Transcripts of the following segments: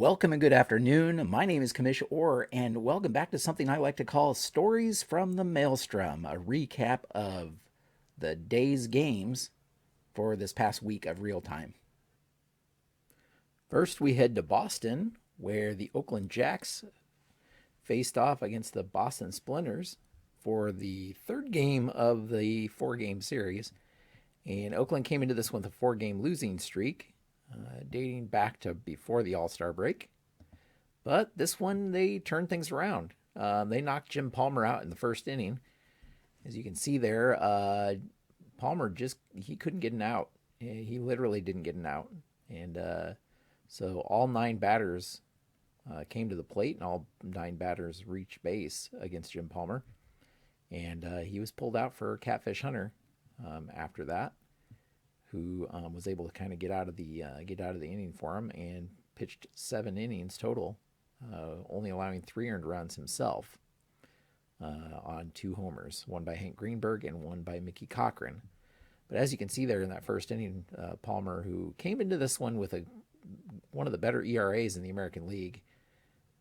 Welcome and good afternoon. My name is Commish Orr, and welcome back to something I like to call Stories from the Maelstrom, a recap of the day's games for this past week of real time. First, we head to Boston, where the Oakland Jacks faced off against the Boston Splinters for the third game of the four-game series. And Oakland came into this with a four-game losing streak, dating back to before the All-Star break. But this one, they turned things around. They knocked Jim Palmer out in the first inning. As you can see there, Palmer he couldn't get an out. He literally didn't get an out. And so all nine batters came to the plate, and all nine batters reached base against Jim Palmer. And he was pulled out for Catfish Hunter after that, who was able to kind of get out of the inning for him and pitched 7 innings total, only allowing 3 earned runs himself on 2 homers, one by Hank Greenberg and one by Mickey Cochran. But as you can see there in that first inning, Palmer, who came into this one with one of the better ERAs in the American League,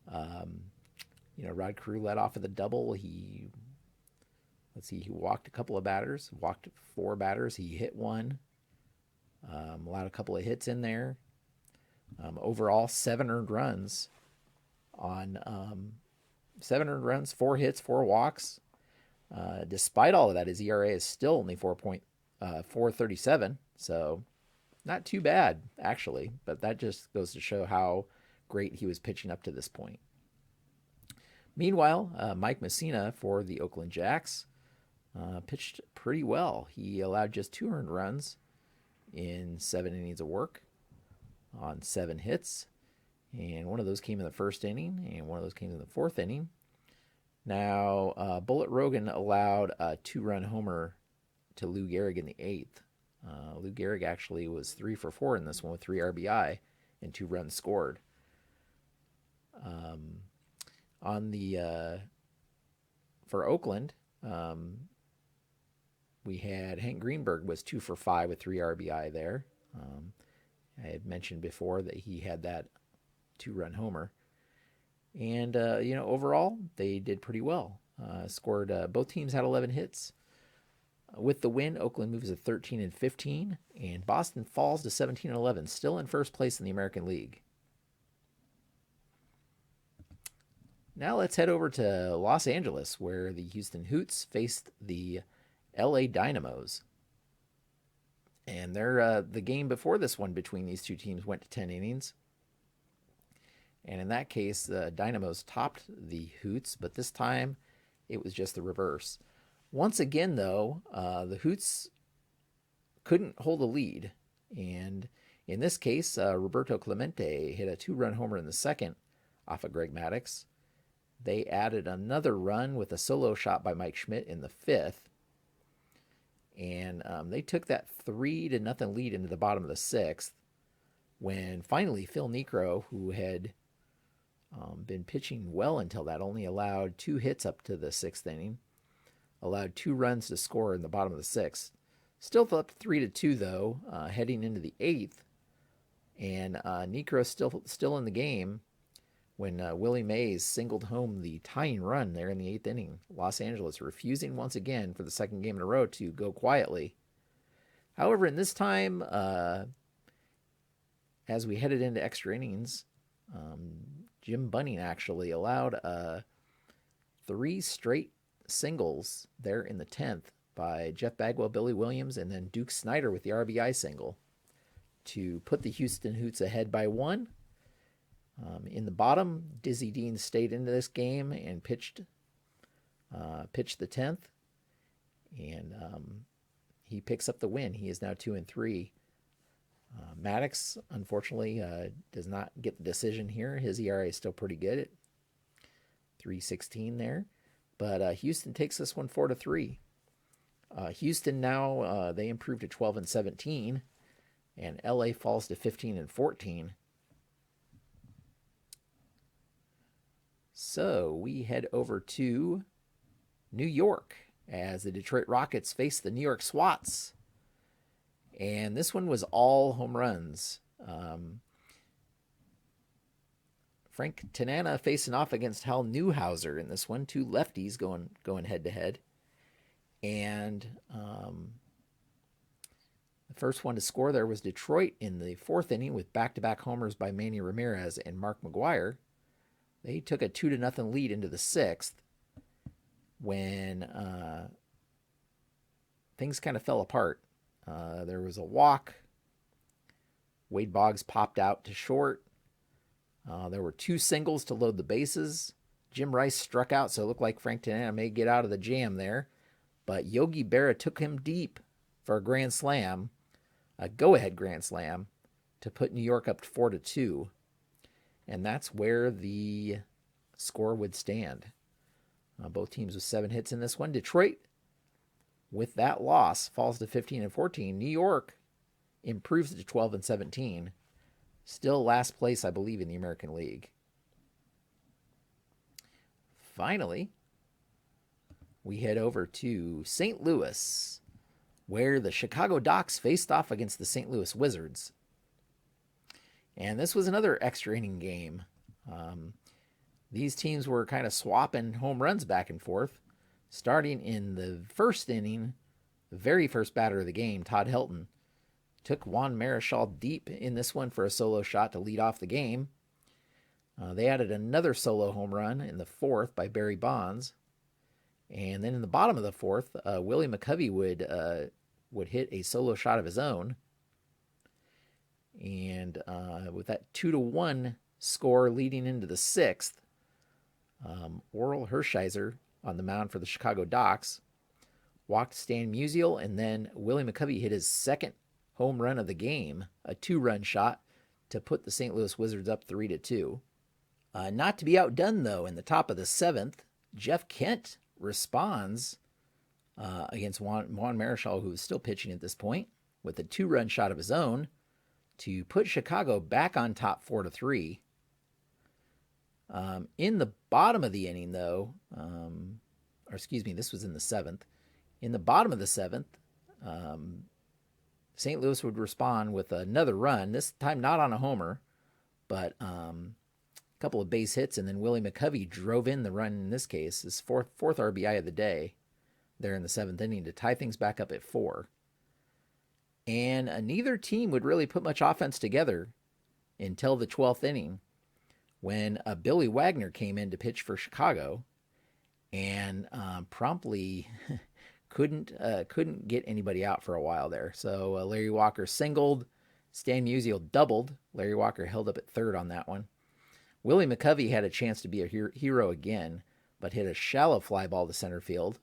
Rod Carew led off with a double. He walked a couple of batters, walked 4 batters. He hit one, allowed a couple of hits in there. Overall, 7 earned runs 4 hits, 4 walks. Despite all of that, his ERA is still only 4.37, so not too bad, actually. But that just goes to show how great he was pitching up to this point. Meanwhile, Mike Messina for the Oakland Jacks pitched pretty well. He allowed just 2 earned runs in 7 innings of work on 7 hits. And one of those came in the first inning, and one of those came in the 4th inning. Now, Bullet Rogan allowed a 2-run homer to Lou Gehrig in the 8th. Lou Gehrig actually was 3 for 4 in this one with 3 RBI and 2 runs scored. For Oakland, we had Hank Greenberg was 2 for 5 with 3 RBI there. I had mentioned before that he had that 2-run homer. And, overall, they did pretty well. Both teams had 11 hits. With the win, Oakland moves to 13-15, and Boston falls to 17-11, still in first place in the American League. Now let's head over to Los Angeles, where the Houston Hoots faced the LA Dynamos. And the game before this one between these two teams went to 10 innings. And in that case, the Dynamos topped the Hoots, but this time it was just the reverse. Once again, though, the Hoots couldn't hold a lead. And in this case, Roberto Clemente hit a 2-run homer in the 2nd off of Greg Maddux. They added another run with a solo shot by Mike Schmidt in the 5th. And they took that 3-0 lead into the bottom of the 6th, when finally Phil Niekro, who had been pitching well until that, only allowed 2 hits up to the 6th inning, allowed 2 runs to score in the bottom of the 6th. Still up 3-2 though, heading into the 8th, and Niekro still in the game when Willie Mays singled home the tying run there in the 8th inning. Los Angeles refusing once again for the 2nd game in a row to go quietly. However, in this time, as we headed into extra innings, Jim Bunning actually allowed 3 straight singles there in the 10th by Jeff Bagwell, Billy Williams, and then Duke Snyder with the RBI single to put the Houston Hoots ahead by 1. In the bottom, Dizzy Dean stayed into this game and pitched the 10th, and he picks up the win. He is now 2-3. Maddux, unfortunately, does not get the decision here. His ERA is still pretty good at 3.16 there, but Houston takes this one 4-3. Houston now they improve to 12-17, and LA falls to 15-14. So we head over to New York as the Detroit Rockets face the New York Swats. And this one was all home runs. Frank Tanana facing off against Hal Newhouser in this one. Two lefties going head to head. And the first one to score there was Detroit in the fourth inning with back-to-back homers by Manny Ramirez and Mark McGuire. They took a 2-0 lead into the sixth when things kind of fell apart. There was a walk. Wade Boggs popped out to short. There were two singles to load the bases. Jim Rice struck out, so it looked like Frank Tanana may get out of the jam there. But Yogi Berra took him deep for a grand slam, a go-ahead grand slam, to put New York up 4-2. And that's where the score would stand. Both teams with 7 hits in this one. Detroit, with that loss, falls to 15-14. New York improves to 12-17. Still last place, I believe, in the American League. Finally, we head over to St. Louis, where the Chicago Docs faced off against the St. Louis Wizards. And this was another extra inning game. These teams were kind of swapping home runs back and forth. Starting in the first inning, the very first batter of the game, Todd Helton, took Juan Marichal deep in this one for a solo shot to lead off the game. They added another solo home run in the fourth by Barry Bonds. And then in the bottom of the fourth, Willie McCovey would hit a solo shot of his own. And with that 2-1 score leading into the sixth, Orel Hershiser on the mound for the Chicago Docs walked Stan Musial, and then Willie McCovey hit his second home run of the game, a 2-run shot to put the St. Louis Wizards up 3-2. Not to be outdone, though, in the top of the seventh, Jeff Kent responds against Juan Marichal, who is still pitching at this point, with a 2-run shot of his own to put Chicago back on top 4-3. In the bottom of the inning, though, this was in the seventh. In the bottom of the seventh, St. Louis would respond with another run, this time not on a homer, but a couple of base hits, and then Willie McCovey drove in the run, in this case, his fourth RBI of the day there in the seventh inning to tie things back up at 4. And neither team would really put much offense together until the 12th inning, when Billy Wagner came in to pitch for Chicago and promptly couldn't get anybody out for a while there. So Larry Walker singled, Stan Musial doubled. Larry Walker held up at third on that one. Willie McCovey had a chance to be a hero again, but hit a shallow fly ball to center field.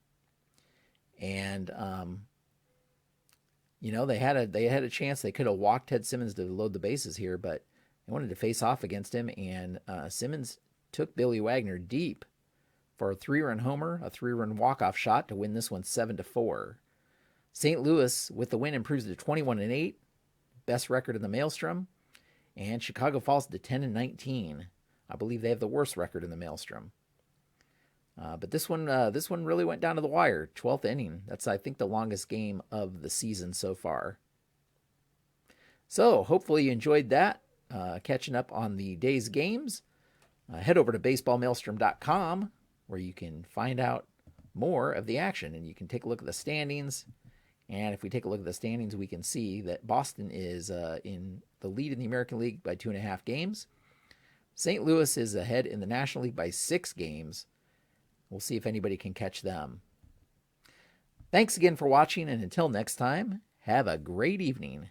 And they had a chance. They could have walked Ted Simmons to load the bases here, but they wanted to face off against him, and Simmons took Billy Wagner deep for a 3-run homer, a 3-run walk-off shot to win this one 7-4. St. Louis, with the win, improves to 21-8, best record in the Maelstrom, and Chicago falls to 10-19. I believe they have the worst record in the Maelstrom. But this one really went down to the wire. 12th inning. That's, I think, the longest game of the season so far. So hopefully you enjoyed that. Catching up on the day's games. Head over to baseballmaelstrom.com, where you can find out more of the action, and you can take a look at the standings. And if we take a look at the standings, we can see that Boston is in the lead in the American League by 2.5 games. St. Louis is ahead in the National League by 6 games. We'll see if anybody can catch them. Thanks again for watching, and until next time, have a great evening.